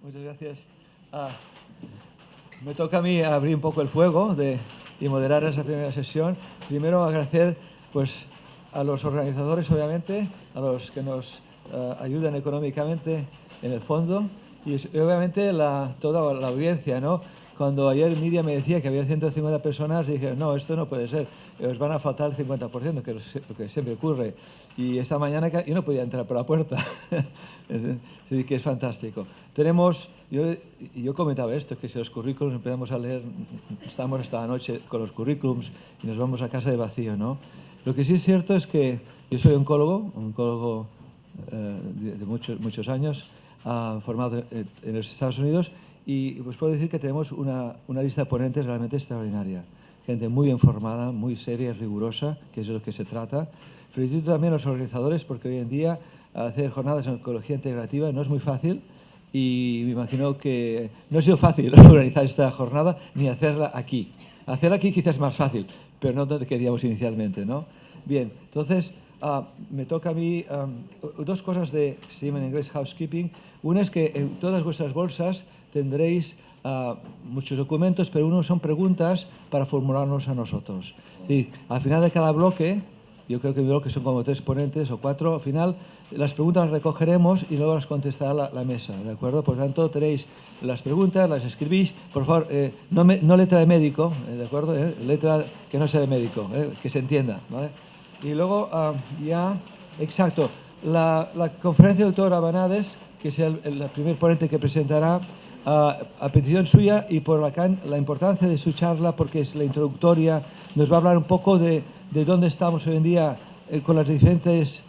Muchas gracias. Me toca a mí abrir un poco el fuego y moderar esa primera sesión. Primero agradecer pues, a los organizadores, obviamente, a los que nos ayudan económicamente en el fondo y obviamente toda la audiencia, ¿no? Cuando ayer Miriam me decía que había 150 personas, dije, no, esto no puede ser, os van a faltar el 50%, que es lo que siempre ocurre. Y esta mañana yo no podía entrar por la puerta, así que es fantástico. Yo comentaba esto, que si los currículums empezamos a leer, estamos esta noche con los currículums y nos vamos a casa de vacío, ¿no? Lo que sí es cierto es que yo soy oncólogo de muchos años, formado en los Estados Unidos, y pues puedo decir que tenemos una lista de ponentes realmente extraordinaria. Gente muy informada, muy seria, rigurosa, que es de lo que se trata. Felicito también a los organizadores porque hoy en día hacer jornadas en oncología integrativa no es muy fácil y me imagino que no ha sido fácil organizar esta jornada ni hacerla aquí. Hacerla aquí quizás es más fácil, pero no donde queríamos inicialmente, ¿no? Bien, entonces me toca a mí dos cosas de, se llama en inglés housekeeping. Una es que en todas vuestras bolsas tendréis muchos documentos, pero uno son preguntas para formularnos a nosotros. Y al final de cada bloque, yo creo que mi bloque son como 3 ponentes o 4, al final las preguntas las recogeremos y luego las contestará la mesa, ¿de acuerdo? Por tanto, tenéis las preguntas, las escribís, por favor, no letra de médico, ¿de acuerdo? Letra que no sea de médico, que se entienda, ¿vale? Y luego exacto, la conferencia del doctor Abanades, que es el primer ponente que presentará, a petición suya y por la importancia de su charla, porque es la introductoria, nos va a hablar un poco de dónde estamos hoy en día con las diferentes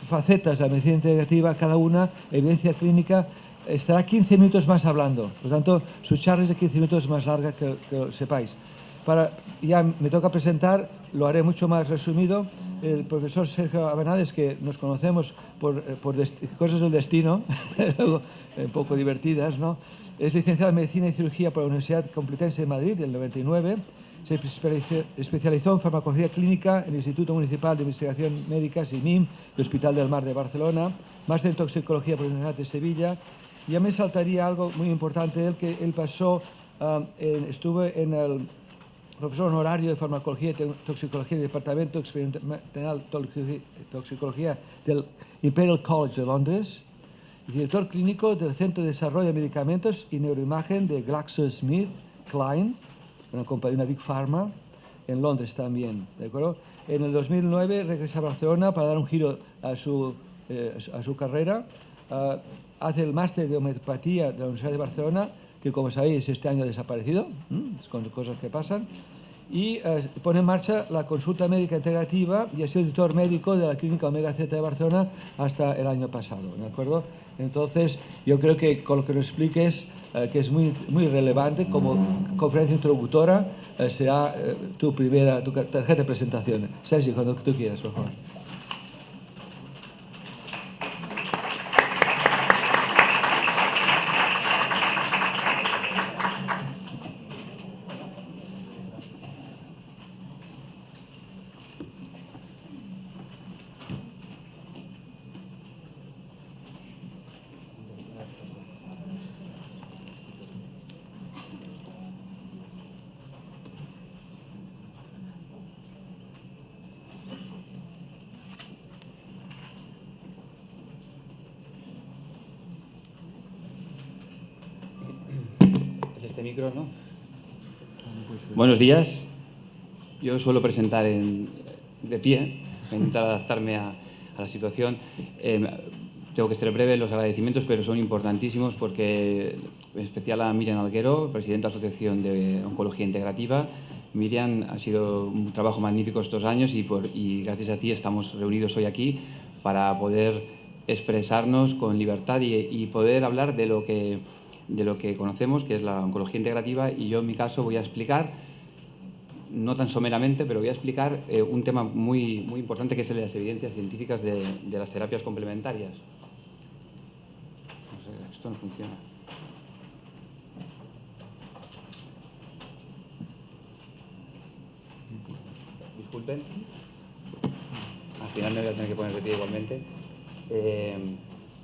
facetas de la medicina integrativa, cada una, evidencia clínica. Estará 15 minutos más hablando, por lo tanto, su charla es de 15 minutos más larga, que lo sepáis. Ya me toca presentar, lo haré mucho más resumido, el profesor Sergio Abanades, que nos conocemos por cosas del destino, un poco divertidas, ¿no? Es licenciado en Medicina y Cirugía por la Universidad Complutense de Madrid, del 99. Se especializó en farmacología clínica en el Instituto Municipal de Investigación Médica, SIMIM, del Hospital del Mar de Barcelona, máster en toxicología por la Universidad de Sevilla. Ya me saltaría algo muy importante, que él pasó, estuve en el profesor honorario de farmacología y toxicología del Departamento Experimental Toxicología del Imperial College de Londres, y director clínico del Centro de Desarrollo de Medicamentos y Neuroimagen de GlaxoSmithKline, una Big Pharma, en Londres también, ¿de acuerdo? En el 2009 regresa a Barcelona para dar un giro a su carrera. Hace el máster de homeopatía de la Universidad de Barcelona, que como sabéis este año ha desaparecido, con cosas que pasan, y pone en marcha la consulta médica integrativa y ha sido director médico de la Clínica Omega Z de Barcelona hasta el año pasado, ¿de acuerdo? Entonces, yo creo que con lo que nos expliques, que es muy, muy relevante, como conferencia introductora, será tu tarjeta de presentación. Sergi, cuando tú quieras, por favor. Micro, ¿no? Buenos días. Yo suelo presentar de pie, intentar adaptarme a la situación. Tengo que ser breve, los agradecimientos, pero son importantísimos porque, en especial a Miriam Alguero, presidenta de la Asociación de Oncología Integrativa. Miriam, ha sido un trabajo magnífico estos años y gracias a ti estamos reunidos hoy aquí para poder expresarnos con libertad y poder hablar de lo que conocemos, que es la oncología integrativa, y yo en mi caso voy a explicar, no tan someramente, pero voy a explicar un tema muy, muy importante, que es el de las evidencias científicas de las terapias complementarias. No sé, esto no funciona. Disculpen. Al final me voy a tener que poner de pie igualmente.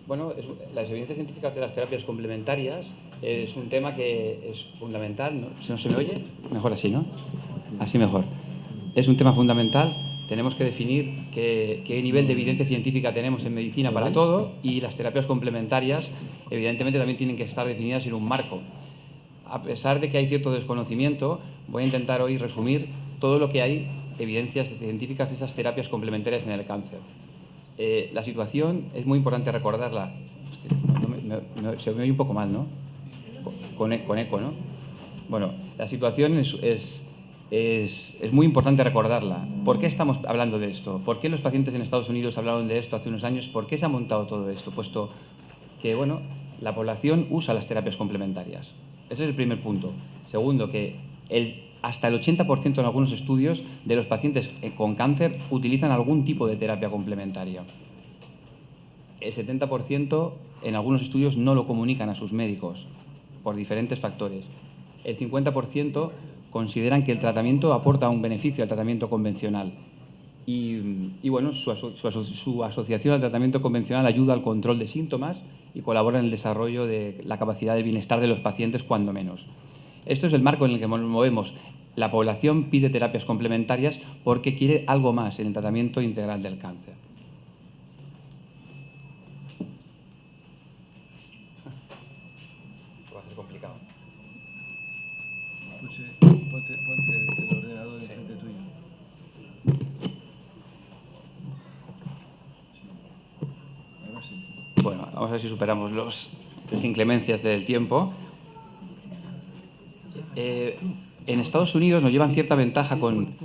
Bueno, las evidencias científicas de las terapias complementarias es un tema que es fundamental, ¿no? ¿No se me oye? Mejor así, ¿no? Así mejor. Es un tema fundamental. Tenemos que definir qué nivel de evidencia científica tenemos en medicina para todo, y las terapias complementarias, evidentemente, también tienen que estar definidas en un marco. A pesar de que hay cierto desconocimiento, voy a intentar hoy resumir todo lo que hay evidencias científicas de esas terapias complementarias en el cáncer. La situación es muy importante recordarla. Se me oye un poco mal, ¿no? Con eco, ¿no? Bueno, la situación es muy importante recordarla. ¿Por qué estamos hablando de esto? ¿Por qué los pacientes en Estados Unidos hablaron de esto hace unos años? ¿Por qué se ha montado todo esto? Puesto que, bueno, la población usa las terapias complementarias. Ese es el primer punto. Segundo, que hasta el 80% en algunos estudios de los pacientes con cáncer utilizan algún tipo de terapia complementaria. El 70% en algunos estudios no lo comunican a sus médicos por diferentes factores. El 50% consideran que el tratamiento aporta un beneficio al tratamiento convencional. Y bueno, su asociación al tratamiento convencional ayuda al control de síntomas y colabora en el desarrollo de la capacidad de bienestar de los pacientes, cuando menos. Esto es el marco en el que nos movemos. La población pide terapias complementarias porque quiere algo más en el tratamiento integral del cáncer. Va a ser complicado. Ponte el ordenador enfrente tuyo. Ahora sí. Bueno, vamos a ver si superamos las inclemencias del tiempo. En Estados Unidos nos llevan cierta ventaja con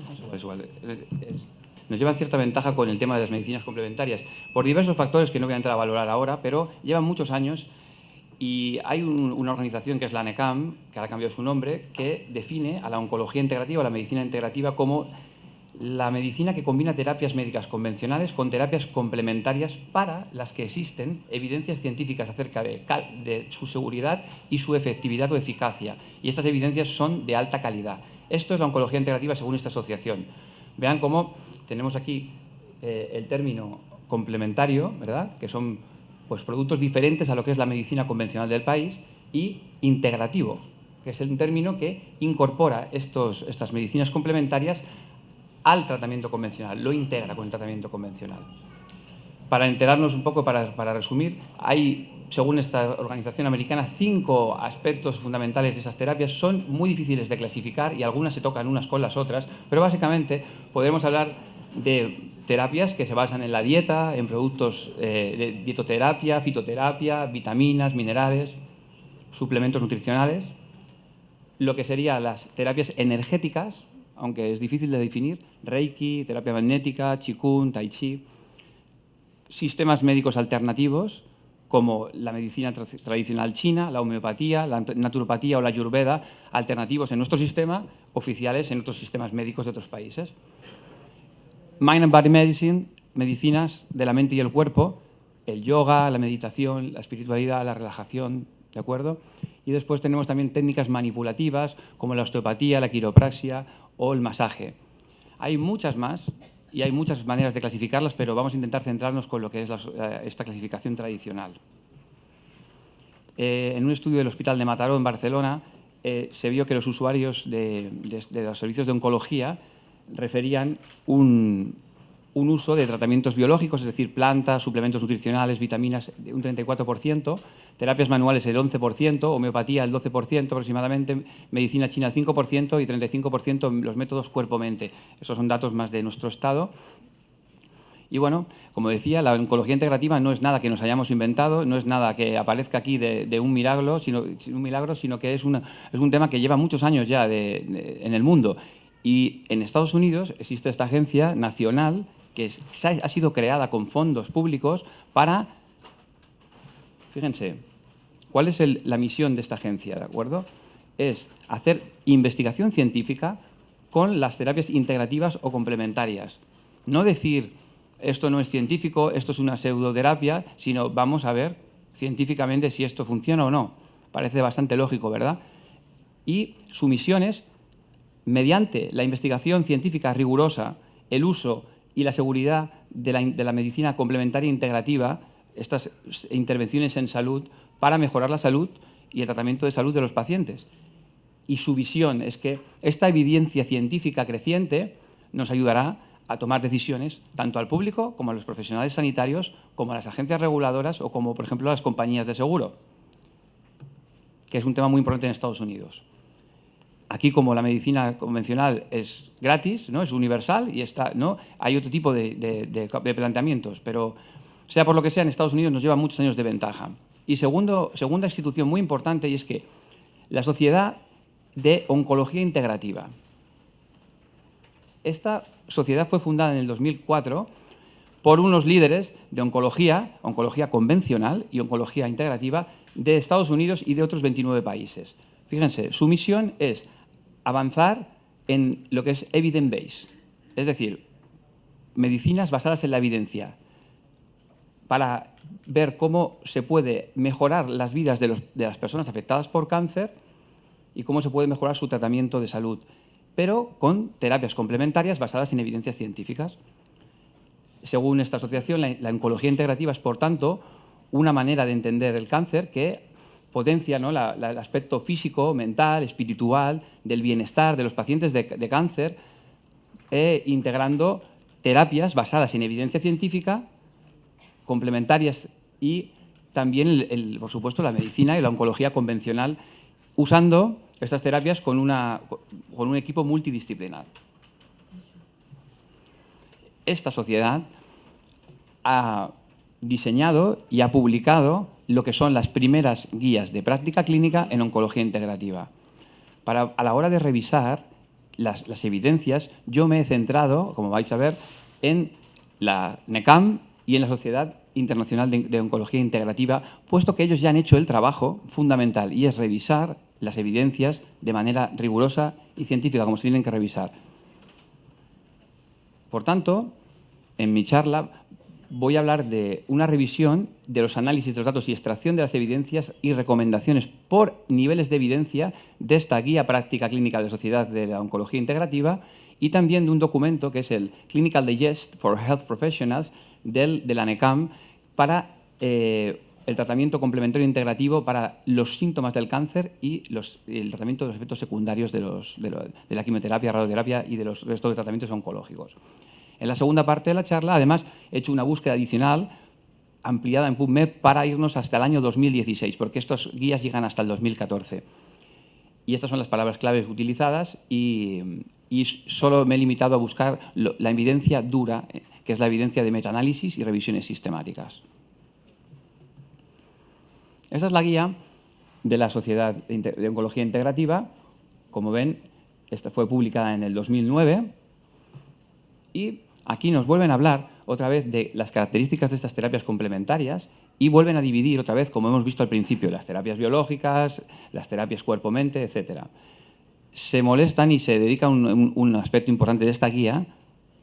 el tema de las medicinas complementarias por diversos factores que no voy a entrar a valorar ahora, pero llevan muchos años, y hay una organización que es la NECAM, que ahora ha cambiado su nombre, que define a la oncología integrativa, a la medicina integrativa, como la medicina que combina terapias médicas convencionales con terapias complementarias para las que existen evidencias científicas acerca de su seguridad y su efectividad o eficacia. Y estas evidencias son de alta calidad. Esto es la oncología integrativa según esta asociación. Vean cómo tenemos aquí el término complementario, ¿verdad?, que son pues productos diferentes a lo que es la medicina convencional del país, y integrativo, que es el término que incorpora estas medicinas complementarias al tratamiento convencional, lo integra con el tratamiento convencional. Para enterarnos un poco, para resumir, hay, según esta organización americana, 5 aspectos fundamentales de esas terapias. Son muy difíciles de clasificar y algunas se tocan unas con las otras, pero básicamente podemos hablar de terapias que se basan en la dieta, en productos de dietoterapia, fitoterapia, vitaminas, minerales, suplementos nutricionales, lo que serían las terapias energéticas, aunque es difícil de definir, Reiki, terapia magnética, Qigong, Tai Chi, sistemas médicos alternativos, como la medicina tradicional china, la homeopatía, la naturopatía o la ayurveda, alternativos en nuestro sistema, oficiales en otros sistemas médicos de otros países. Mind and Body Medicine, medicinas de la mente y el cuerpo, el yoga, la meditación, la espiritualidad, la relajación, ¿de acuerdo? Y después tenemos también técnicas manipulativas, como la osteopatía, la quiropraxia o el masaje. Hay muchas más y hay muchas maneras de clasificarlas, pero vamos a intentar centrarnos con lo que es esta clasificación tradicional. En un estudio del Hospital de Mataró, en Barcelona, se vio que los usuarios de los servicios de oncología referían un uso de tratamientos biológicos, es decir, plantas, suplementos nutricionales, vitaminas, de un 34%, terapias manuales el 11%, homeopatía el 12% aproximadamente, medicina china el 5% y 35% los métodos cuerpo-mente. Esos son datos más de nuestro estado. Y bueno, como decía, la oncología integrativa no es nada que nos hayamos inventado, no es nada que aparezca aquí de un milagro, sino que es un tema que lleva muchos años ya en el mundo. Y en Estados Unidos existe esta agencia nacional que ha sido creada con fondos públicos para, fíjense, ¿cuál es la misión de esta agencia? ¿De acuerdo? Es hacer investigación científica con las terapias integrativas o complementarias. No decir, esto no es científico, esto es una pseudoterapia, sino vamos a ver científicamente si esto funciona o no. Parece bastante lógico, ¿verdad? Y su misión es, mediante la investigación científica rigurosa, el uso y la seguridad de la medicina complementaria integrativa, estas intervenciones en salud para mejorar la salud y el tratamiento de salud de los pacientes. Y su visión es que esta evidencia científica creciente nos ayudará a tomar decisiones tanto al público como a los profesionales sanitarios, como a las agencias reguladoras o como, por ejemplo, a las compañías de seguro, que es un tema muy importante en Estados Unidos. Aquí, como la medicina convencional es gratis, ¿no? Es universal y ¿no? Hay otro tipo de planteamientos, pero sea por lo que sea, en Estados Unidos nos lleva muchos años de ventaja. Y segunda institución muy importante, y es que la Sociedad de Oncología Integrativa. Esta sociedad fue fundada en el 2004 por unos líderes de oncología convencional y oncología integrativa de Estados Unidos y de otros 29 países. Fíjense, su misión es avanzar en lo que es evidence-based, es decir, medicinas basadas en la evidencia, para ver cómo se puede mejorar las vidas de las personas afectadas por cáncer y cómo se puede mejorar su tratamiento de salud, pero con terapias complementarias basadas en evidencias científicas. Según esta asociación, la oncología integrativa es, por tanto, una manera de entender el cáncer que potencia, ¿no?, el aspecto físico, mental, espiritual, del bienestar de los pacientes de cáncer, integrando terapias basadas en evidencia científica, complementarias y también, por supuesto, la medicina y la oncología convencional, usando estas terapias con un equipo multidisciplinar. Esta sociedad ha diseñado y ha publicado lo que son las primeras guías de práctica clínica en oncología integrativa. A la hora de revisar las evidencias, yo me he centrado, como vais a ver, en la NECAM y en la Sociedad Internacional de Oncología Integrativa, puesto que ellos ya han hecho el trabajo fundamental, y es revisar las evidencias de manera rigurosa y científica, como se tienen que revisar. Por tanto, en mi charla voy a hablar de una revisión de los análisis de los datos y extracción de las evidencias y recomendaciones por niveles de evidencia de esta guía práctica clínica de la Sociedad de la Oncología Integrativa, y también de un documento que es el Clinical Digest for Health Professionals de la NECAM para el tratamiento complementario integrativo para los síntomas del cáncer y el tratamiento de los efectos secundarios de la quimioterapia, radioterapia y de los restos de tratamientos oncológicos. En la segunda parte de la charla, además, he hecho una búsqueda adicional ampliada en PubMed para irnos hasta el año 2016, porque estas guías llegan hasta el 2014. Y estas son las palabras claves utilizadas y solo me he limitado a buscar la evidencia dura, que es la evidencia de metaanálisis y revisiones sistemáticas. Esta es la guía de la Sociedad de Oncología Integrativa. Como ven, esta fue publicada en el 2009 y aquí nos vuelven a hablar otra vez de las características de estas terapias complementarias y vuelven a dividir otra vez, como hemos visto al principio, las terapias biológicas, las terapias cuerpo-mente, etc. Se molestan y se dedica un aspecto importante de esta guía,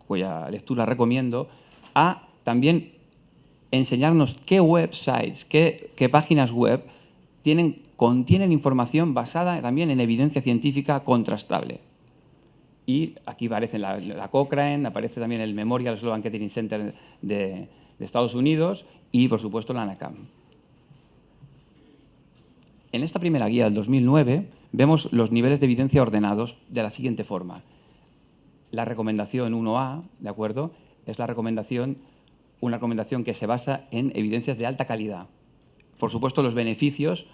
cuya lectura recomiendo, a también enseñarnos qué websites, qué páginas web contienen información basada también en evidencia científica contrastable. Y aquí aparece la Cochrane, aparece también el Memorial Sloan Kettering Center de Estados Unidos y, por supuesto, la NACAM. En esta primera guía del 2009 vemos los niveles de evidencia ordenados de la siguiente forma. La recomendación 1A, ¿de acuerdo?, es una recomendación que se basa en evidencias de alta calidad. Por supuesto, los beneficios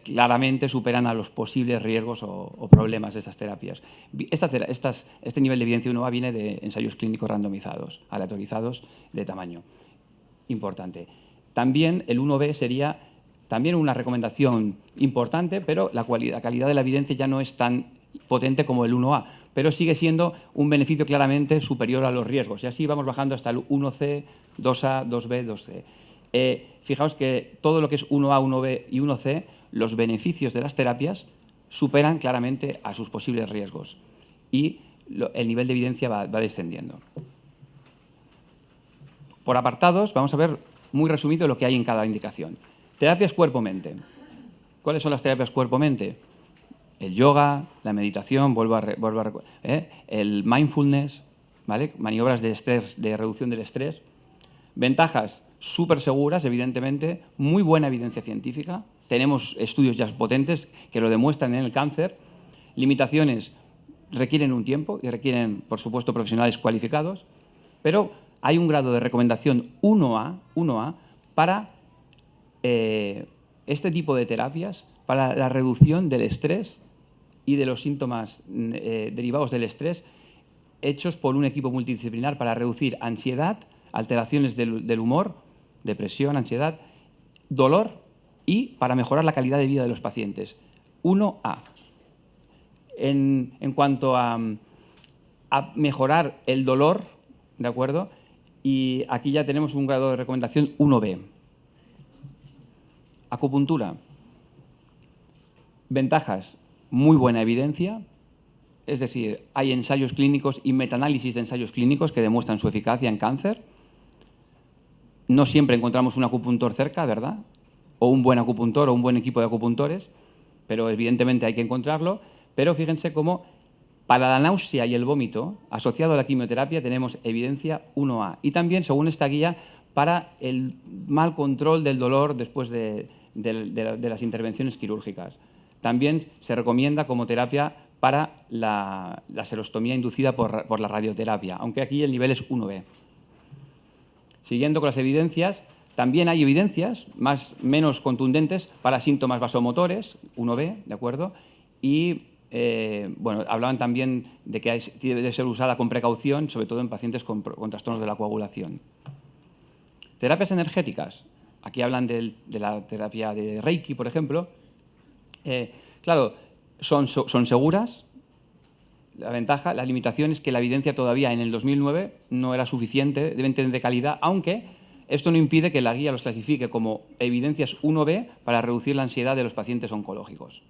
claramente superan a los posibles riesgos o problemas de esas terapias. Este nivel de evidencia 1A viene de ensayos clínicos randomizados, aleatorizados de tamaño importante. También el 1B sería también una recomendación importante, pero la calidad de la evidencia ya no es tan potente como el 1A, pero sigue siendo un beneficio claramente superior a los riesgos. Y así vamos bajando hasta el 1C, 2A, 2B, 2C. Fijaos que todo lo que es 1A, 1B y 1C, los beneficios de las terapias superan claramente a sus posibles riesgos y el nivel de evidencia va descendiendo. Por apartados, vamos a ver muy resumido lo que hay en cada indicación. Terapias cuerpo-mente. ¿Cuáles son las terapias cuerpo-mente? El yoga, la meditación, el mindfulness, ¿vale?, maniobras de estrés, de reducción del estrés. Ventajas: súper seguras, evidentemente, muy buena evidencia científica. Tenemos estudios ya potentes que lo demuestran en el cáncer. Limitaciones requieren un tiempo y requieren, por supuesto, profesionales cualificados, pero hay un grado de recomendación 1A para este tipo de terapias, para la reducción del estrés y de los síntomas derivados del estrés, hechos por un equipo multidisciplinar para reducir ansiedad, alteraciones del humor, depresión, ansiedad, dolor y para mejorar la calidad de vida de los pacientes. 1A. En cuanto a mejorar el dolor, ¿de acuerdo? Y aquí ya tenemos un grado de recomendación 1B. Acupuntura. Ventajas. Muy buena evidencia. Es decir, hay ensayos clínicos y metaanálisis de ensayos clínicos que demuestran su eficacia en cáncer. No siempre encontramos un acupuntor cerca, ¿verdad? O un buen acupuntor o un buen equipo de acupuntores, pero evidentemente hay que encontrarlo. Pero fíjense cómo para la náusea y el vómito asociado a la quimioterapia tenemos evidencia 1A. Y también, según esta guía, para el mal control del dolor después de las intervenciones quirúrgicas. También se recomienda como terapia para la serostomía inducida por la radioterapia, aunque aquí el nivel es 1B. Siguiendo con las evidencias, también hay evidencias menos contundentes para síntomas vasomotores, 1B, ¿de acuerdo? Y bueno, hablaban también de que debe ser usada con precaución, sobre todo en pacientes con trastornos de la coagulación. Terapias energéticas. Aquí hablan de la terapia de Reiki, por ejemplo. Claro, son seguras. La ventaja, la limitación es que la evidencia todavía en el 2009 no era suficiente, deben tener de calidad, aunque esto no impide que la guía los clasifique como evidencias 1B para reducir la ansiedad de los pacientes oncológicos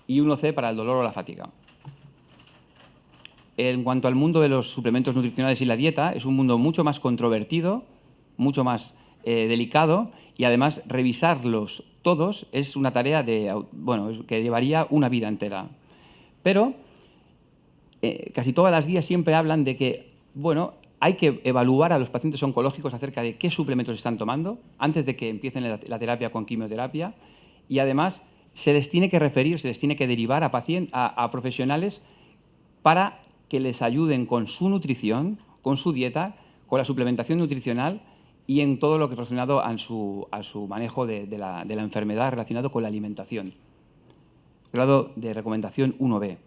y 1C para el dolor o la fatiga. En cuanto al mundo de los suplementos nutricionales y la dieta, es un mundo mucho más controvertido, mucho más delicado, y además revisarlos todos es una tarea que llevaría una vida entera. Pero casi todas las guías siempre hablan de que hay que evaluar a los pacientes oncológicos acerca de qué suplementos están tomando antes de que empiecen la terapia con quimioterapia, y además se les tiene que referir, se les tiene que derivar a profesionales para que les ayuden con su nutrición, con su dieta, con la suplementación nutricional y en todo lo que es relacionado a su manejo de la enfermedad relacionado con la alimentación. Grado de recomendación 1B.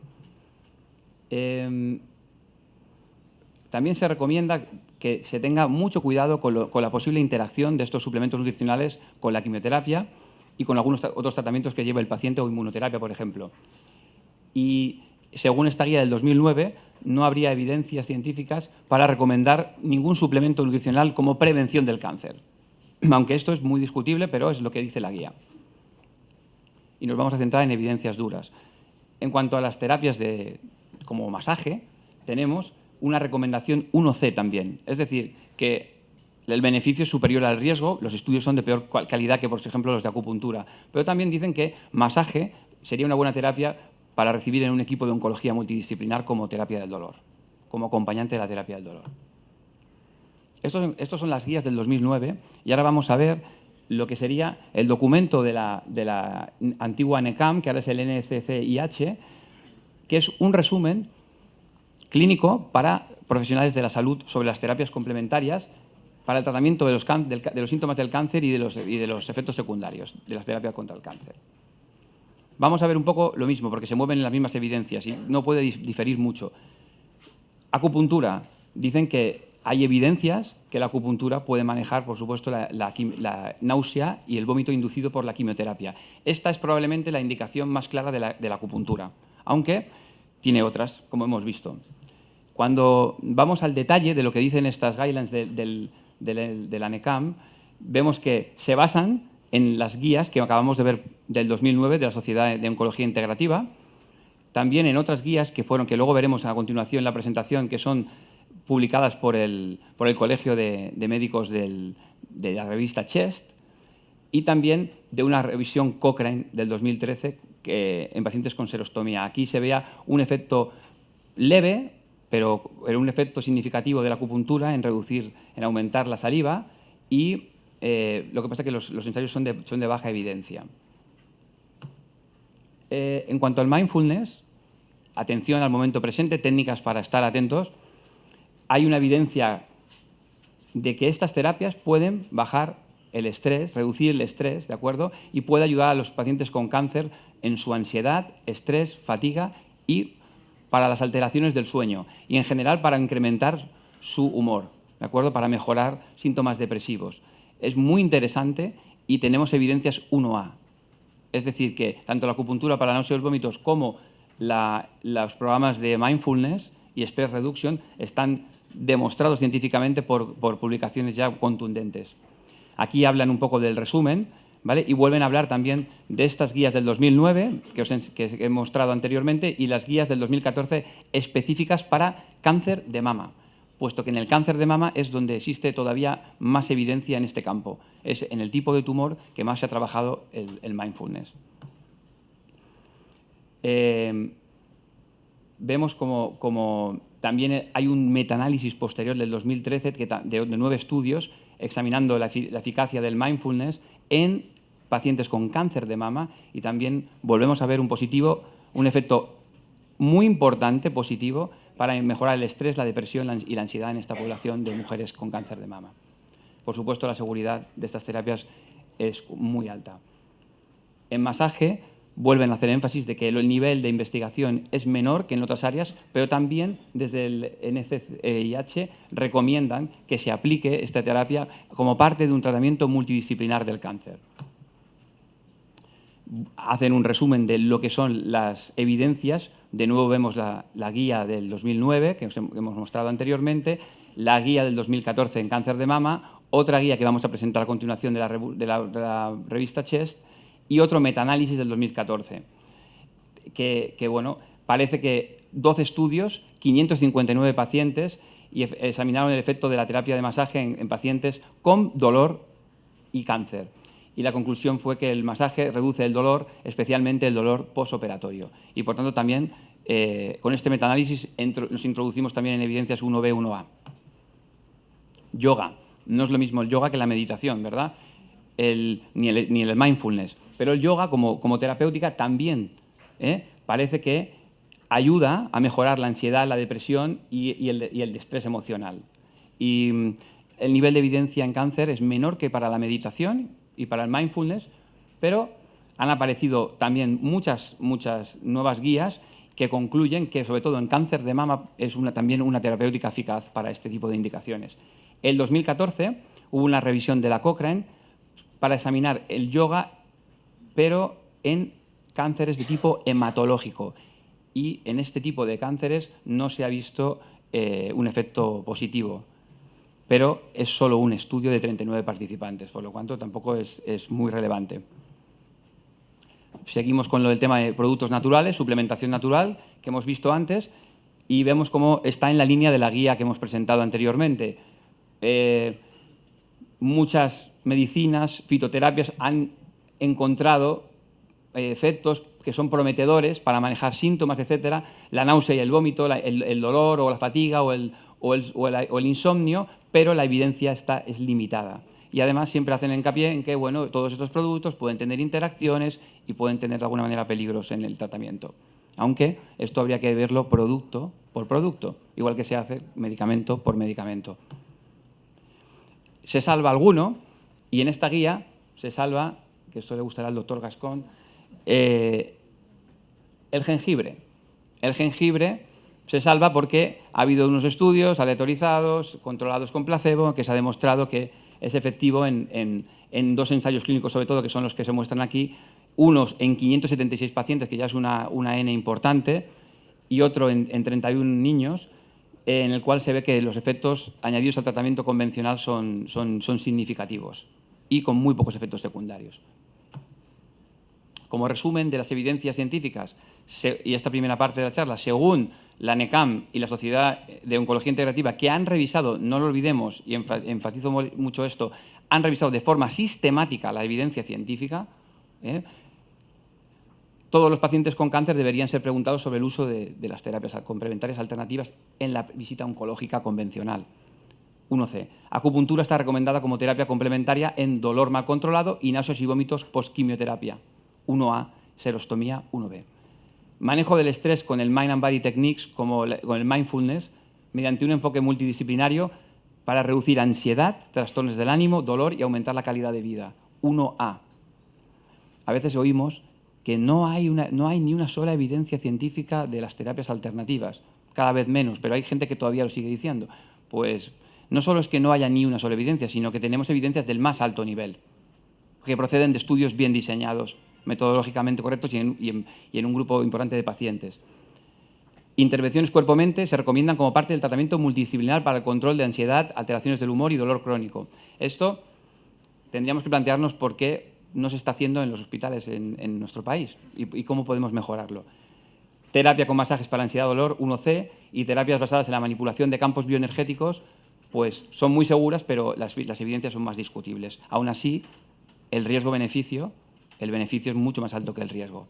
También se recomienda que se tenga mucho cuidado con la posible interacción de estos suplementos nutricionales con la quimioterapia y con algunos otros tratamientos que lleva el paciente o inmunoterapia, por ejemplo. Y según esta guía del 2009, no habría evidencias científicas para recomendar ningún suplemento nutricional como prevención del cáncer. Aunque esto es muy discutible, pero es lo que dice la guía. Y nos vamos a centrar en evidencias duras. En cuanto a las terapias como masaje, tenemos una recomendación 1C también. Es decir, que el beneficio es superior al riesgo, los estudios son de peor calidad que, por ejemplo, los de acupuntura. Pero también dicen que masaje sería una buena terapia para recibir en un equipo de oncología multidisciplinar como terapia del dolor, como acompañante de la terapia del dolor. Estos son las guías del 2009 y ahora vamos a ver lo que sería el documento de la antigua NECAM, que ahora es el NCCIH, que es un resumen clínico para profesionales de la salud sobre las terapias complementarias para el tratamiento de los síntomas del cáncer y de los efectos secundarios de las terapias contra el cáncer. Vamos a ver un poco lo mismo, porque se mueven las mismas evidencias y no puede diferir mucho. Acupuntura. Dicen que hay evidencias que la acupuntura puede manejar, por supuesto, la náusea y el vómito inducido por la quimioterapia. Esta es probablemente la indicación más clara de la acupuntura, aunque tiene otras, como hemos visto. Cuando vamos al detalle de lo que dicen estas guidelines de la NECAM, vemos que se basan en las guías que acabamos de ver del 2009 de la Sociedad de Oncología Integrativa, también en otras guías que luego veremos a continuación en la presentación, que son publicadas por el Colegio de Médicos de la revista Chest, y también de una revisión Cochrane del 2013 en pacientes con serostomía. Aquí se vea un efecto leve, pero un efecto significativo de la acupuntura en aumentar la saliva y Lo que pasa es que los ensayos son de baja evidencia. En cuanto al mindfulness, atención al momento presente, técnicas para estar atentos. Hay una evidencia de que estas terapias pueden bajar el estrés, reducir el estrés, ¿de acuerdo? Y puede ayudar a los pacientes con cáncer en su ansiedad, estrés, fatiga y para las alteraciones del sueño y en general para incrementar su humor, ¿de acuerdo? Para mejorar síntomas depresivos. Es muy interesante y tenemos evidencias 1A. Es decir, que tanto la acupuntura para la náusea y los vómitos como los programas de mindfulness y stress reduction están demostrados científicamente por publicaciones ya contundentes. Aquí hablan un poco del resumen, ¿vale? Y vuelven a hablar también de estas guías del 2009, que he mostrado anteriormente, y las guías del 2014 específicas para cáncer de mama, puesto que en el cáncer de mama es donde existe todavía más evidencia en este campo. Es en el tipo de tumor que más se ha trabajado el mindfulness. Vemos como también hay un metaanálisis posterior del 2013 de 9 estudios examinando la eficacia del mindfulness en pacientes con cáncer de mama y también volvemos a ver un efecto muy importante, positivo, para mejorar el estrés, la depresión y la ansiedad en esta población de mujeres con cáncer de mama. Por supuesto, la seguridad de estas terapias es muy alta. En masaje vuelven a hacer énfasis de que el nivel de investigación es menor que en otras áreas, pero también desde el NCIH recomiendan que se aplique esta terapia como parte de un tratamiento multidisciplinar del cáncer. Hacen un resumen de lo que son las evidencias. De nuevo vemos la guía del 2009, que hemos mostrado anteriormente, la guía del 2014 en cáncer de mama, otra guía que vamos a presentar a continuación de la revista Chest, y otro metaanálisis del 2014, que bueno, parece que 12 estudios, 559 pacientes, y examinaron el efecto de la terapia de masaje en pacientes con dolor y cáncer. Y la conclusión fue que el masaje reduce el dolor, especialmente el dolor posoperatorio. Y por tanto también con este metaanálisis nos introducimos también en evidencias 1B, 1A. Yoga. No es lo mismo el yoga que la meditación, ¿verdad? Ni el mindfulness. Pero el yoga, como terapéutica, también parece que ayuda a mejorar la ansiedad, la depresión y el estrés emocional. Y el nivel de evidencia en cáncer es menor que para la meditación y para el mindfulness, pero han aparecido también muchas nuevas guías que concluyen que, sobre todo en cáncer de mama, es también una terapéutica eficaz para este tipo de indicaciones. En 2014 hubo una revisión de la Cochrane para examinar el yoga, pero en cánceres de tipo hematológico. Y en este tipo de cánceres no se ha visto un efecto positivo, pero es solo un estudio de 39 participantes, por lo tanto tampoco es muy relevante. Seguimos con lo del tema de productos naturales, suplementación natural, que hemos visto antes, y vemos cómo está en la línea de la guía que hemos presentado anteriormente. Muchas medicinas, fitoterapias han encontrado efectos que son prometedores para manejar síntomas, etcétera, la náusea y el vómito, el dolor o la fatiga o el insomnio, pero la evidencia es limitada. Y además siempre hacen hincapié en que bueno, todos estos productos pueden tener interacciones y pueden tener de alguna manera peligros en el tratamiento. Aunque esto habría que verlo producto por producto, igual que se hace medicamento por medicamento. Se salva alguno, y en esta guía se salva, que esto le gustará al doctor Gascón, el jengibre. El jengibre se salva porque ha habido unos estudios aleatorizados, controlados con placebo, que se ha demostrado que es efectivo en 2 ensayos clínicos, sobre todo, que son los que se muestran aquí, unos en 576 pacientes, que ya es una N importante, y otro en 31 niños, en el cual se ve que los efectos añadidos al tratamiento convencional son significativos y con muy pocos efectos secundarios. Como resumen de las evidencias científicas, y esta primera parte de la charla, según la NECAM y la Sociedad de Oncología Integrativa, que han revisado, no lo olvidemos, y enfatizo mucho esto, han revisado de forma sistemática la evidencia científica, todos los pacientes con cáncer deberían ser preguntados sobre el uso de las terapias complementarias alternativas en la visita oncológica convencional. 1C. Acupuntura está recomendada como terapia complementaria en dolor mal controlado y náuseas y vómitos post-quimioterapia. 1A, serostomía 1B. Manejo del estrés con el Mind and Body Techniques, con el Mindfulness, mediante un enfoque multidisciplinario para reducir ansiedad, trastornos del ánimo, dolor y aumentar la calidad de vida. 1A. A veces oímos que no hay ni una sola evidencia científica de las terapias alternativas, cada vez menos, pero hay gente que todavía lo sigue diciendo. Pues no solo es que no haya ni una sola evidencia, sino que tenemos evidencias del más alto nivel, que proceden de estudios bien diseñados, metodológicamente correctos y en un grupo importante de pacientes. Intervenciones cuerpo-mente se recomiendan como parte del tratamiento multidisciplinar para el control de ansiedad, alteraciones del humor y dolor crónico. Esto tendríamos que plantearnos por qué no se está haciendo en los hospitales en nuestro país y cómo podemos mejorarlo. Terapia con masajes para ansiedad, dolor, 1C, y terapias basadas en la manipulación de campos bioenergéticos, pues son muy seguras, pero las evidencias son más discutibles. Aún así, el beneficio es mucho más alto que el riesgo.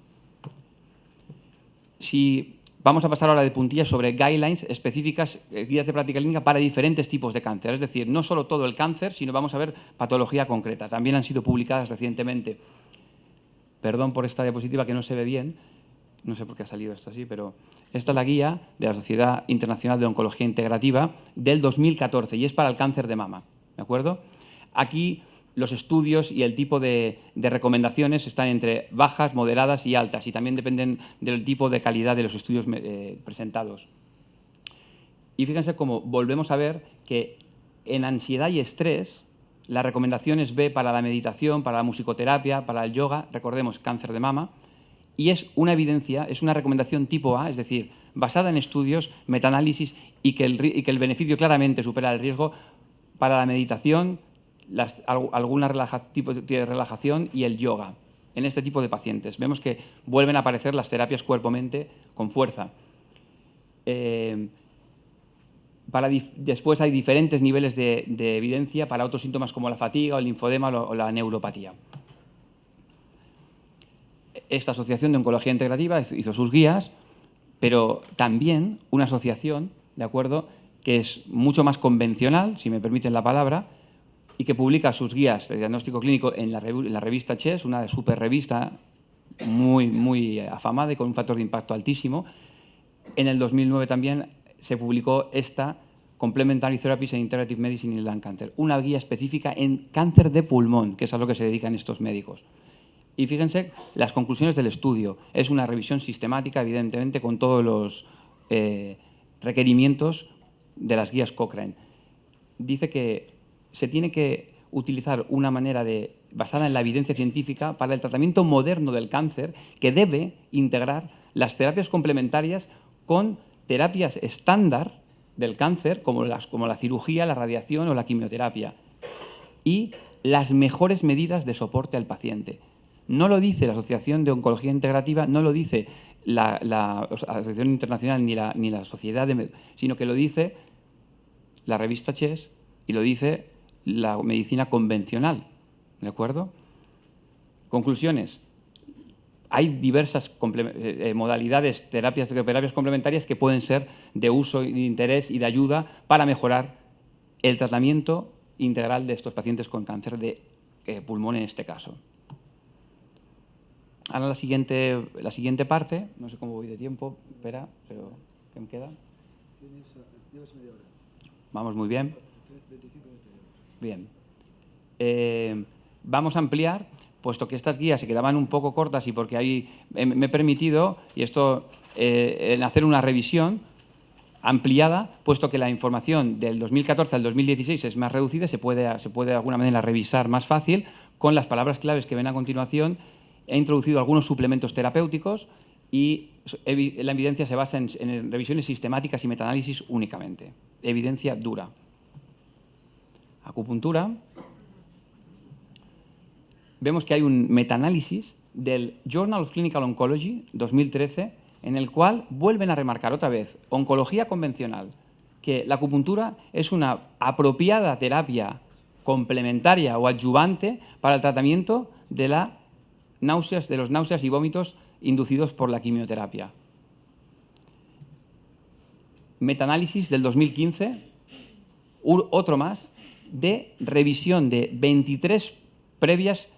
Vamos a pasar ahora de puntillas sobre guidelines específicas, guías de práctica clínica para diferentes tipos de cáncer. Es decir, no solo todo el cáncer, sino vamos a ver patología concreta. También han sido publicadas recientemente. Perdón por esta diapositiva que no se ve bien. No sé por qué ha salido esto así, pero esta es la guía de la Sociedad Internacional de Oncología Integrativa del 2014 y es para el cáncer de mama. ¿De acuerdo? Aquí los estudios y el tipo de recomendaciones están entre bajas, moderadas y altas y también dependen del tipo de calidad de los estudios presentados. Y fíjense cómo volvemos a ver que en ansiedad y estrés la recomendación es B para la meditación, para la musicoterapia, para el yoga, recordemos cáncer de mama, y es una evidencia, es una recomendación tipo A, es decir, basada en estudios, metaanálisis y que el beneficio claramente supera el riesgo para la meditación, alguna tipo de relajación y el yoga en este tipo de pacientes. Vemos que vuelven a aparecer las terapias cuerpo-mente con fuerza. Después hay diferentes niveles de evidencia para otros síntomas como la fatiga, o el linfodema o la neuropatía. Esta Asociación de Oncología Integrativa hizo sus guías, pero también una asociación, ¿de acuerdo?, que es mucho más convencional, si me permiten la palabra, y que publica sus guías de diagnóstico clínico en la revista CHES, una super revista muy afamada y con un factor de impacto altísimo. En el 2009 también se publicó esta Complementary Therapies and Integrative Medicine in Lung Cancer, una guía específica en cáncer de pulmón, que es a lo que se dedican estos médicos. Y fíjense las conclusiones del estudio. Es una revisión sistemática, evidentemente, con todos los requerimientos de las guías Cochrane. Dice que se tiene que utilizar una manera basada en la evidencia científica para el tratamiento moderno del cáncer que debe integrar las terapias complementarias con terapias estándar del cáncer, como la cirugía, la radiación o la quimioterapia, y las mejores medidas de soporte al paciente. No lo dice la Asociación de Oncología Integrativa, no lo dice la Asociación Internacional ni la Sociedad, sino que lo dice la revista CHES y lo dice la medicina convencional. ¿De acuerdo? Conclusiones. Hay diversas modalidades, terapias complementarias que pueden ser de uso y de interés y de ayuda para mejorar el tratamiento integral de estos pacientes con cáncer de pulmón en este caso. Ahora la siguiente parte, no sé cómo voy de tiempo, espera, pero ¿qué me queda? Llevas media hora. Vamos muy bien. 25 minutos. Bien. Vamos a ampliar, puesto que estas guías se quedaban un poco cortas y porque ahí me he permitido, y esto, en hacer una revisión ampliada, puesto que la información del 2014 al 2016 es más reducida y se puede de alguna manera revisar más fácil con las palabras claves que ven a continuación. He introducido algunos suplementos terapéuticos y la evidencia se basa en revisiones sistemáticas y metaanálisis únicamente. Evidencia dura. Acupuntura. Vemos que hay un metaanálisis del Journal of Clinical Oncology 2013 en el cual vuelven a remarcar otra vez, oncología convencional, que la acupuntura es una apropiada terapia complementaria o adyuvante para el tratamiento de los náuseas y vómitos inducidos por la quimioterapia. Metaanálisis del 2015, otro más de revisión de 23 previas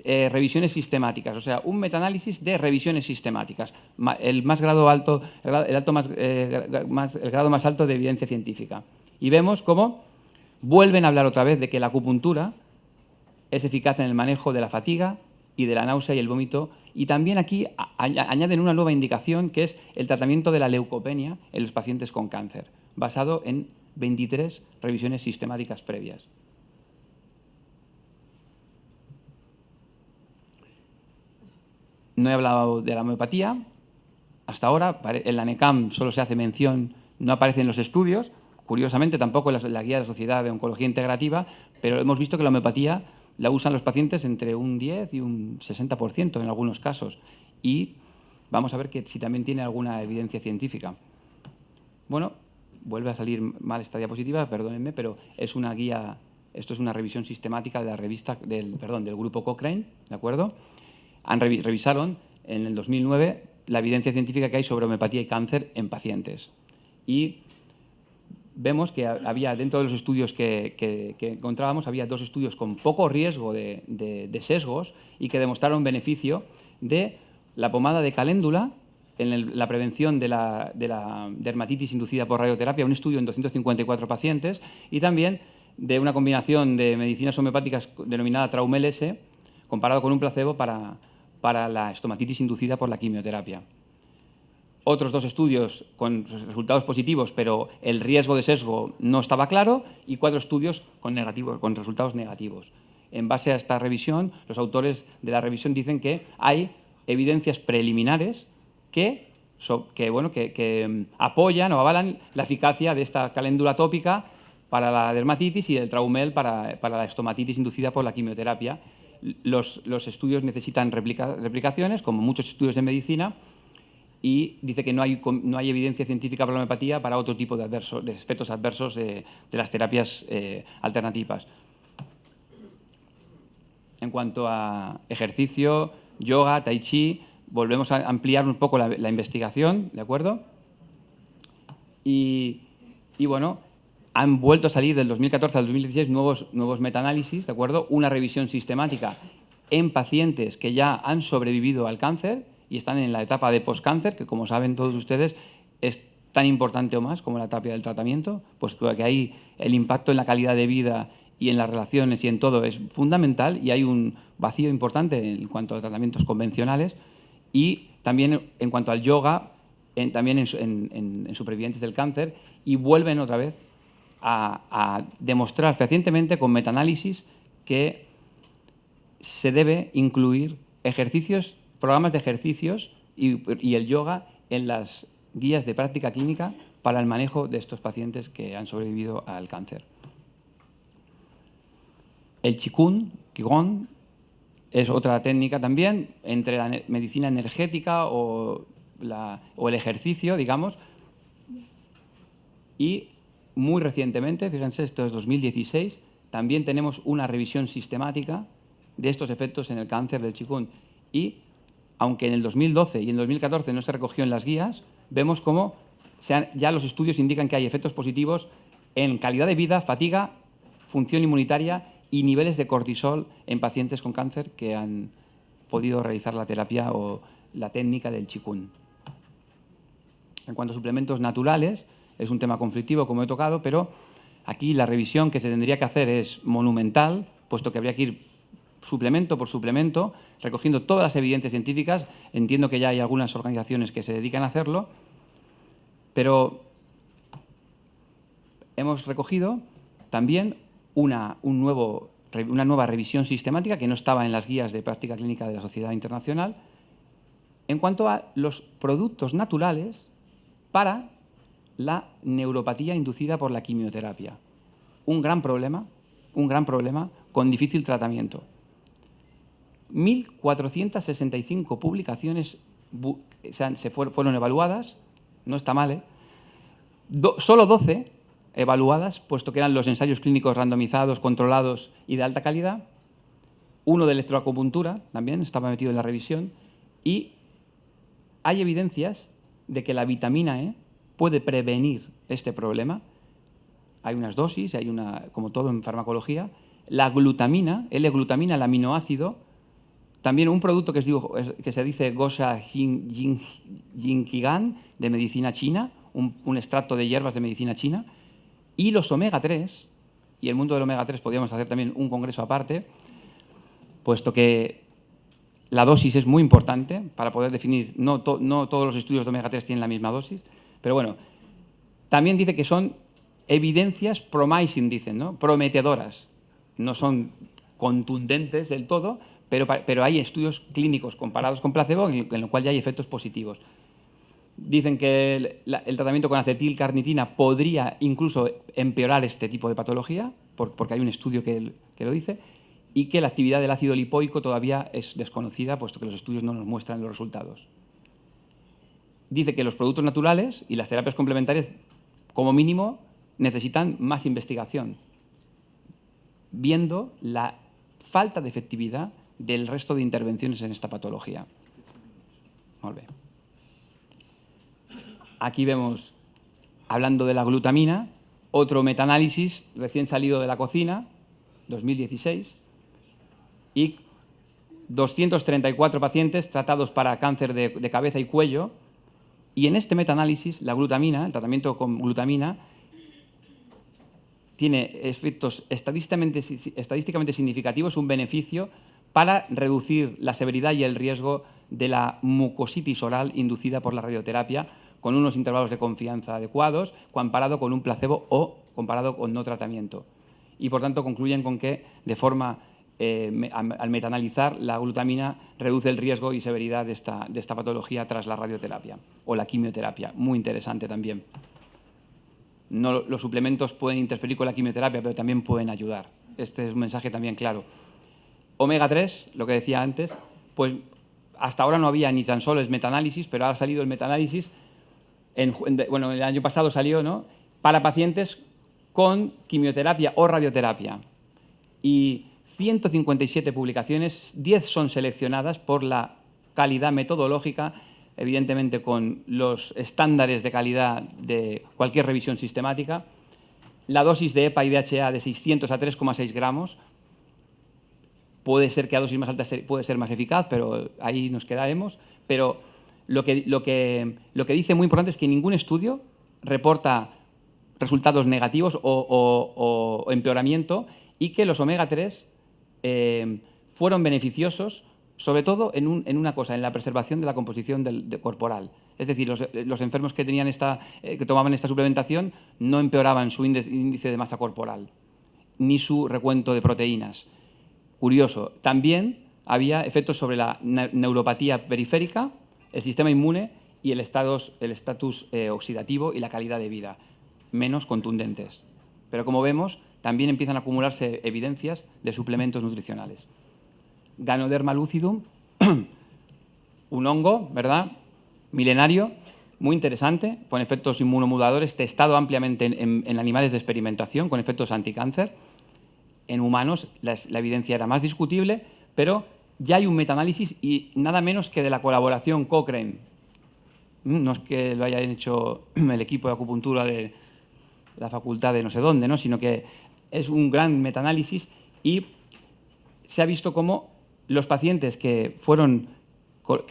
revisiones sistemáticas, o sea, un metaanálisis de revisiones sistemáticas, el grado más alto de evidencia científica. Y vemos cómo vuelven a hablar otra vez de que la acupuntura es eficaz en el manejo de la fatiga y de la náusea y el vómito. Y también aquí añaden una nueva indicación, que es el tratamiento de la leucopenia en los pacientes con cáncer, basado en 23 revisiones sistemáticas previas. No he hablado de la homeopatía. Hasta ahora, en la NECAM solo se hace mención, no aparece en los estudios, curiosamente tampoco en la guía de la Sociedad de Oncología Integrativa, pero hemos visto que la homeopatía la usan los pacientes entre un 10 y un 60% en algunos casos. Y vamos a ver si también tiene alguna evidencia científica. Bueno, vuelve a salir mal esta diapositiva, perdónenme, pero es una guía, esto es una revisión sistemática de la revista del grupo Cochrane, ¿de acuerdo? Revisaron en el 2009 la evidencia científica que hay sobre homeopatía y cáncer en pacientes. Y vemos que había, dentro de los estudios que encontrábamos, había 2 estudios con poco riesgo de sesgos y que demostraron beneficio de la pomada de caléndula en la prevención de la dermatitis inducida por radioterapia, un estudio en 254 pacientes, y también de una combinación de medicinas homeopáticas denominada Traumel-S, comparado con un placebo para la estomatitis inducida por la quimioterapia. Otros 2 estudios con resultados positivos, pero el riesgo de sesgo no estaba claro, y 4 estudios con resultados negativos. En base a esta revisión, los autores de la revisión dicen que hay evidencias preliminares que apoyan o avalan la eficacia de esta caléndula tópica para la dermatitis y del Traumel para la estomatitis inducida por la quimioterapia. Los estudios necesitan replicaciones, como muchos estudios de medicina, y dice que no hay evidencia científica para la homeopatía para otro tipo de efectos adversos de las terapias alternativas. En cuanto a ejercicio, yoga, tai chi, volvemos a ampliar un poco la investigación, ¿de acuerdo? Y bueno, han vuelto a salir del 2014 al 2016 nuevos metaanálisis, ¿de acuerdo? Una revisión sistemática en pacientes que ya han sobrevivido al cáncer y están en la etapa de postcáncer, que, como saben todos ustedes, es tan importante o más como la etapa del tratamiento, pues que ahí el impacto en la calidad de vida y en las relaciones y en todo es fundamental, y hay un vacío importante en cuanto a tratamientos convencionales. Y también en cuanto al yoga, también en supervivientes del cáncer, y vuelven otra vez a demostrar fehacientemente con metaanálisis que se debe incluir programas de ejercicios y el yoga en las guías de práctica clínica para el manejo de estos pacientes que han sobrevivido al cáncer. El Qigong es otra técnica también entre la medicina energética o el ejercicio, digamos. Y muy recientemente, fíjense, esto es 2016, también tenemos una revisión sistemática de estos efectos en el cáncer del Qigong. Y aunque en el 2012 y en 2014 no se recogió en las guías, vemos cómo ya los estudios indican que hay efectos positivos en calidad de vida, fatiga, función inmunitaria y niveles de cortisol en pacientes con cáncer que han podido realizar la terapia o la técnica del Qigong. En cuanto a suplementos naturales, es un tema conflictivo, como he tocado, pero aquí la revisión que se tendría que hacer es monumental, puesto que habría que ir suplemento por suplemento, recogiendo todas las evidencias científicas. Entiendo que ya hay algunas organizaciones que se dedican a hacerlo, pero hemos recogido también una nueva revisión sistemática que no estaba en las guías de práctica clínica de la Sociedad Internacional en cuanto a los productos naturales para la neuropatía inducida por la quimioterapia. Un gran problema con difícil tratamiento. 1.465 publicaciones fueron evaluadas, no está mal, ¿eh? Solo 12 evaluadas, puesto que eran los ensayos clínicos randomizados, controlados y de alta calidad. Uno de electroacupuntura también estaba metido en la revisión, y hay evidencias de que la vitamina E puede prevenir este problema. hay unas dosis, como todo en farmacología. La glutamina, L-glutamina, el aminoácido, también un producto que se dice Gosa Jinkigan, de medicina china, un extracto de hierbas de medicina china, y los omega 3, y el mundo del omega 3 podríamos hacer también un congreso aparte, puesto que la dosis es muy importante para poder definir, no todos los estudios de omega 3 tienen la misma dosis, pero bueno, también dice que son evidencias promising, dicen, ¿no? Prometedoras. No son contundentes del todo, pero hay estudios clínicos comparados con placebo en lo cual ya hay efectos positivos. Dicen que el tratamiento con acetilcarnitina podría incluso empeorar este tipo de patología, porque hay un estudio que lo dice, y que la actividad del ácido lipoico todavía es desconocida, puesto que los estudios no nos muestran los resultados. Dice que los productos naturales y las terapias complementarias, como mínimo, necesitan más investigación, viendo la falta de efectividad del resto de intervenciones en esta patología. Molt bé. Aquí vemos, hablando de la glutamina, otro metaanálisis recién salido de la cocina, 2016, y 234 pacientes tratados para cáncer de cabeza y cuello. Y en este metaanálisis, la glutamina, el tratamiento con glutamina, tiene efectos estadísticamente significativos, un beneficio para reducir la severidad y el riesgo de la mucositis oral inducida por la radioterapia, con unos intervalos de confianza adecuados, comparado con un placebo o comparado con no tratamiento. Y, por tanto, concluyen con que, al metaanalizar, la glutamina reduce el riesgo y severidad de esta patología tras la radioterapia o la quimioterapia. Muy interesante también. No, los suplementos pueden interferir con la quimioterapia, pero también pueden ayudar. Este es un mensaje también claro. Omega 3, lo que decía antes, pues hasta ahora no había ni tan solo el metaanálisis, pero ahora ha salido el metaanálisis. Bueno, el año pasado salió, ¿no?, para pacientes con quimioterapia o radioterapia. Y 157 publicaciones, 10 son seleccionadas por la calidad metodológica, evidentemente con los estándares de calidad de cualquier revisión sistemática. La dosis de EPA y DHA de 600 a 3,6 gramos. Puede ser que a dosis más altas puede ser más eficaz, pero ahí nos quedaremos. Pero lo que dice muy importante es que ningún estudio reporta resultados negativos o empeoramiento, y que los omega 3 fueron beneficiosos, sobre todo en una cosa, en la preservación de la composición corporal. Es decir, los enfermos que tomaban esta suplementación no empeoraban su índice de masa corporal, ni su recuento de proteínas. Curioso, también había efectos sobre la neuropatía periférica, el sistema inmune y el estatus oxidativo y la calidad de vida, menos contundentes. Pero como vemos, también empiezan a acumularse evidencias de suplementos nutricionales. Ganoderma lucidum, un hongo, ¿verdad?, milenario, muy interesante, con efectos inmunomoduladores, testado ampliamente en animales de experimentación, con efectos anticáncer. En humanos la evidencia era más discutible, pero ya hay un metaanálisis, y nada menos que de la colaboración Cochrane. No es que lo hayan hecho el equipo de acupuntura de la facultad de no sé dónde, ¿no?, sino que es un gran metaanálisis, y se ha visto cómo los pacientes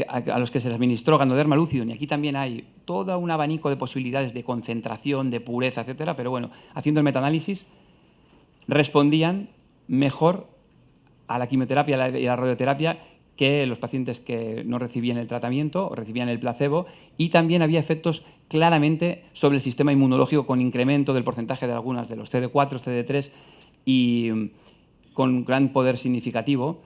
a los que se les administró Ganoderma lucidum, y aquí también hay todo un abanico de posibilidades de concentración, de pureza, etcétera, pero bueno, haciendo el metaanálisis, respondían mejor a la quimioterapia y a la radioterapia que los pacientes que no recibían el tratamiento o recibían el placebo, y también había efectos claramente sobre el sistema inmunológico, con incremento del porcentaje de algunas de los CD4, CD3, y con gran poder significativo.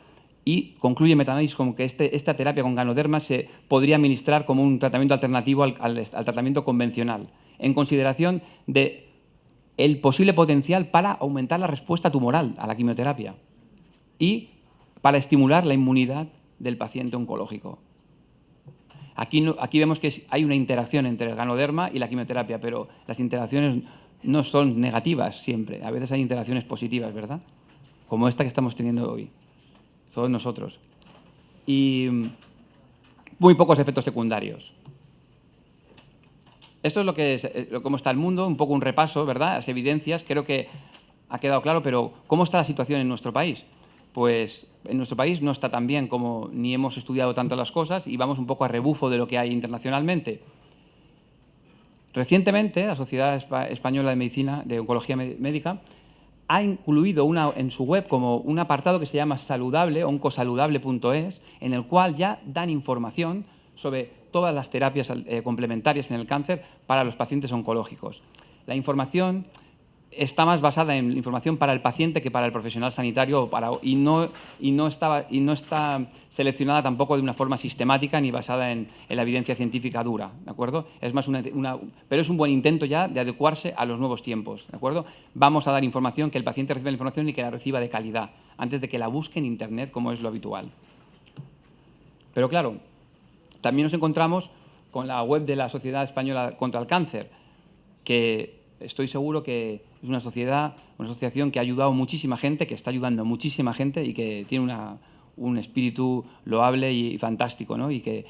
Y concluye el metaanálisis como que esta terapia con Ganoderma se podría administrar como un tratamiento alternativo al tratamiento convencional, en consideración de el posible potencial para aumentar la respuesta tumoral a la quimioterapia y para estimular la inmunidad del paciente oncológico. Aquí vemos que hay una interacción entre el Ganoderma y la quimioterapia, pero las interacciones no son negativas siempre. A veces hay interacciones positivas, ¿verdad?, como esta que estamos teniendo hoy, todos nosotros. Y muy pocos efectos secundarios. esto es lo que es, cómo está el mundo, un poco un repaso, ¿verdad? Las evidencias, creo que ha quedado claro, pero ¿cómo está la situación en nuestro país? Pues en nuestro país no está tan bien como ni hemos estudiado tanto las cosas y vamos un poco a rebufo de lo que hay internacionalmente. Recientemente, la Sociedad Española de Medicina, de Oncología Médica, ha incluido en su web como un apartado que se llama saludable, oncosaludable.es, en el cual ya dan información sobre todas las terapias complementarias en el cáncer para los pacientes oncológicos. La información está más basada en información para el paciente que para el profesional sanitario y no está seleccionada tampoco de una forma sistemática ni basada en la evidencia científica dura, ¿de acuerdo? Es más pero es un buen intento ya de adecuarse a los nuevos tiempos, ¿de acuerdo? Vamos a dar información, que el paciente reciba la información y que la reciba de calidad, antes de que la busque en Internet, como es lo habitual. Pero claro, también nos encontramos con la web de la Sociedad Española contra el Cáncer, que estoy seguro que es una asociación que ha ayudado a muchísima gente, que está ayudando a muchísima gente y que tiene un espíritu loable y fantástico, ¿no? y que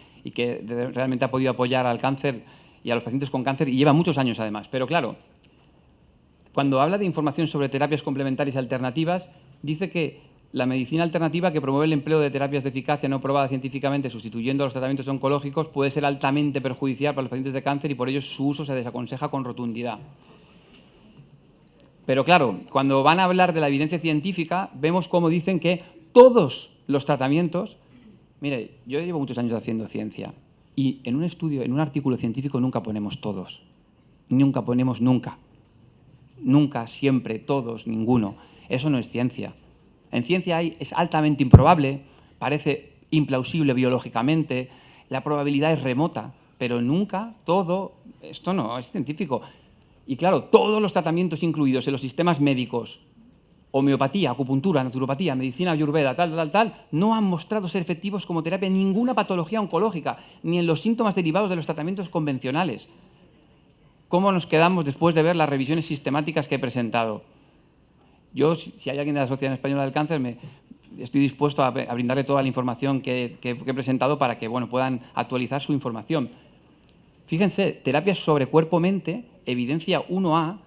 realmente ha podido apoyar al cáncer y a los pacientes con cáncer y lleva muchos años además. Pero claro, cuando habla de información sobre terapias complementarias alternativas, dice que la medicina alternativa que promueve el empleo de terapias de eficacia no probada científicamente sustituyendo a los tratamientos oncológicos puede ser altamente perjudicial para los pacientes de cáncer y por ello su uso se desaconseja con rotundidad. Pero claro, cuando van a hablar de la evidencia científica, vemos cómo dicen que todos los tratamientos... Mire, yo llevo muchos años haciendo ciencia y en un estudio, en un artículo científico nunca ponemos todos. Nunca ponemos nunca. Nunca, siempre, todos, ninguno. Eso no es ciencia. En ciencia es altamente improbable, parece implausible biológicamente, la probabilidad es remota, pero nunca todo, esto no es científico. Y claro, todos los tratamientos incluidos en los sistemas médicos, homeopatía, acupuntura, naturopatía, medicina ayurveda, tal, no han mostrado ser efectivos como terapia en ninguna patología oncológica, ni en los síntomas derivados de los tratamientos convencionales. ¿Cómo nos quedamos después de ver las revisiones sistemáticas que he presentado? Yo, si hay alguien de la Sociedad Española del Cáncer, estoy dispuesto a brindarle toda la información que he presentado para que puedan actualizar su información. Fíjense, terapias sobre cuerpo-mente, evidencia 1A.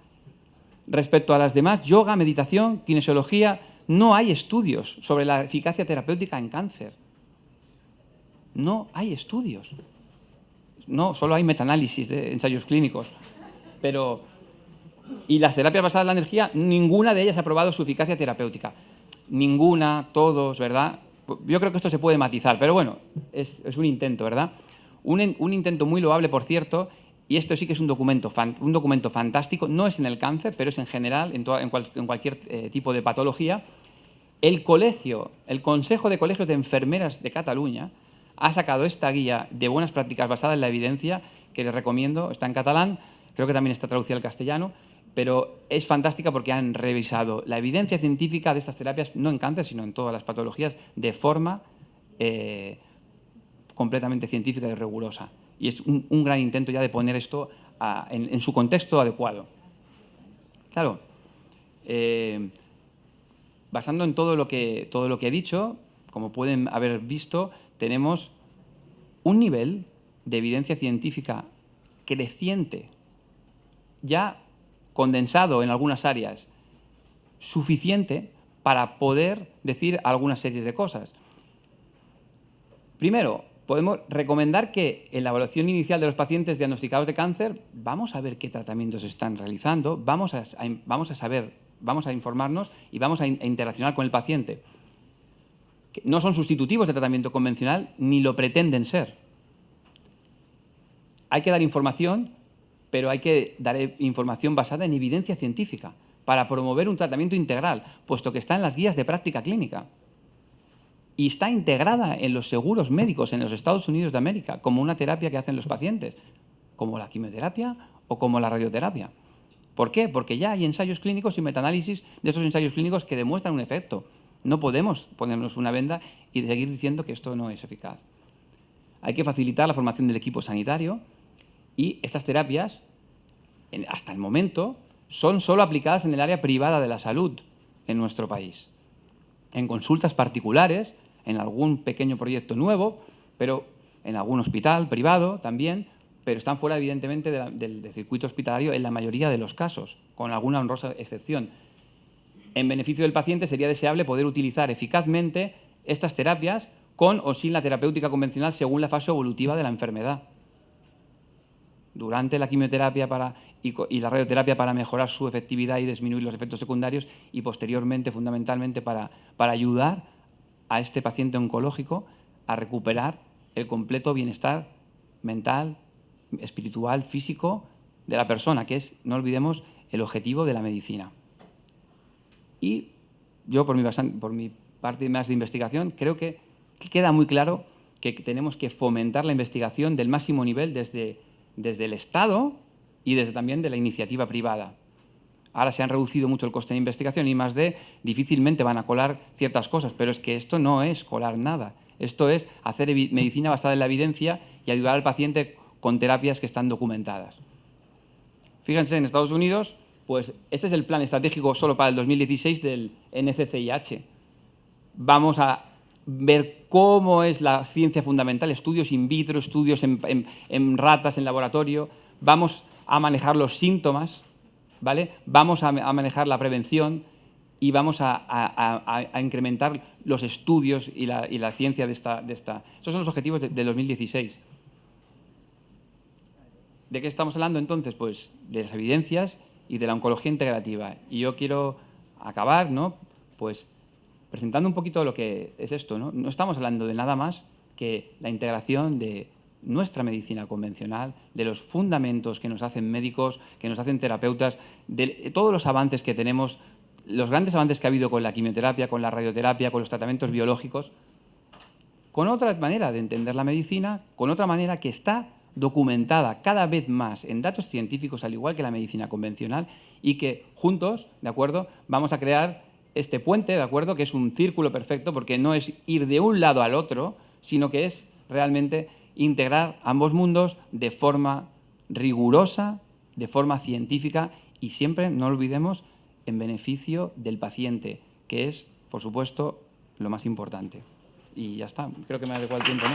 Respecto a las demás, yoga, meditación, kinesiología, no hay estudios sobre la eficacia terapéutica en cáncer. No hay estudios. No, solo hay metaanálisis de ensayos clínicos. Y las terapias basadas en la energía, ninguna de ellas ha probado su eficacia terapéutica. Ninguna, todos, ¿verdad? Yo creo que esto se puede matizar, pero bueno, es un intento, ¿verdad? Un intento muy loable, por cierto, y esto sí que es un documento fantástico, no es en el cáncer, pero es en general, en cualquier tipo de patología. El Consejo de Colegios de Enfermeras de Cataluña ha sacado esta guía de buenas prácticas basada en la evidencia, que les recomiendo, está en catalán, creo que también está traducida al castellano, pero es fantástica porque han revisado la evidencia científica de estas terapias, no en cáncer, sino en todas las patologías, de forma completamente científica y rigurosa. Y es un gran intento ya de poner esto en su contexto adecuado. Claro, basando en todo lo que he dicho, como pueden haber visto, tenemos un nivel de evidencia científica creciente, ya condensado en algunas áreas, suficiente para poder decir algunas series de cosas. Primero, podemos recomendar que en la evaluación inicial de los pacientes diagnosticados de cáncer vamos a ver qué tratamientos están realizando, vamos a informarnos y vamos a interaccionar con el paciente. No son sustitutivos del tratamiento convencional ni lo pretenden ser. Hay que dar información, pero hay que dar información basada en evidencia científica para promover un tratamiento integral, puesto que está en las guías de práctica clínica y está integrada en los seguros médicos en los Estados Unidos de América como una terapia que hacen los pacientes, como la quimioterapia o como la radioterapia. ¿Por qué? Porque ya hay ensayos clínicos y metaanálisis de esos ensayos clínicos que demuestran un efecto. No podemos ponernos una venda y seguir diciendo que esto no es eficaz. Hay que facilitar la formación del equipo sanitario y estas terapias, hasta el momento, son solo aplicadas en el área privada de la salud en nuestro país. En consultas particulares, en algún pequeño proyecto nuevo, pero en algún hospital privado también, pero están fuera, evidentemente, del circuito hospitalario en la mayoría de los casos, con alguna honrosa excepción. En beneficio del paciente sería deseable poder utilizar eficazmente estas terapias con o sin la terapéutica convencional según la fase evolutiva de la enfermedad. Durante la quimioterapia y la radioterapia para mejorar su efectividad y disminuir los efectos secundarios, y posteriormente, fundamentalmente, para ayudar a este paciente oncológico a recuperar el completo bienestar mental, espiritual, físico de la persona, que es, no olvidemos, el objetivo de la medicina. Y yo, por mi parte más de investigación, creo que queda muy claro que tenemos que fomentar la investigación del máximo nivel desde el Estado y también de la iniciativa privada. Ahora se han reducido mucho el coste de investigación y I+D difícilmente van a colar ciertas cosas, pero es que esto no es colar nada. Esto es hacer medicina basada en la evidencia y ayudar al paciente con terapias que están documentadas. Fíjense, en Estados Unidos, pues este es el plan estratégico solo para el 2016 del NCCIH. Vamos a ver cómo es la ciencia fundamental, estudios in vitro, estudios en ratas, en laboratorio. Vamos a manejar los síntomas, ¿vale? Vamos a manejar la prevención y vamos a incrementar los estudios y la ciencia de esta. Estos son los objetivos del 2016. ¿De qué estamos hablando entonces? Pues de las evidencias y de la oncología integrativa. Y yo quiero acabar, ¿no?, pues presentando un poquito lo que es esto, ¿no? No estamos hablando de nada más que la integración de nuestra medicina convencional, de los fundamentos que nos hacen médicos, que nos hacen terapeutas, de todos los avances que tenemos, los grandes avances que ha habido con la quimioterapia, con la radioterapia, con los tratamientos biológicos, con otra manera de entender la medicina, con otra manera que está documentada cada vez más en datos científicos, al igual que la medicina convencional, y que juntos, ¿de acuerdo?, vamos a crear este puente, ¿de acuerdo?, que es un círculo perfecto, porque no es ir de un lado al otro, sino que es realmente integrar ambos mundos de forma rigurosa, de forma científica y siempre, no olvidemos, en beneficio del paciente, que es, por supuesto, lo más importante. Y ya está, creo que me ha adecuado el tiempo, ¿no?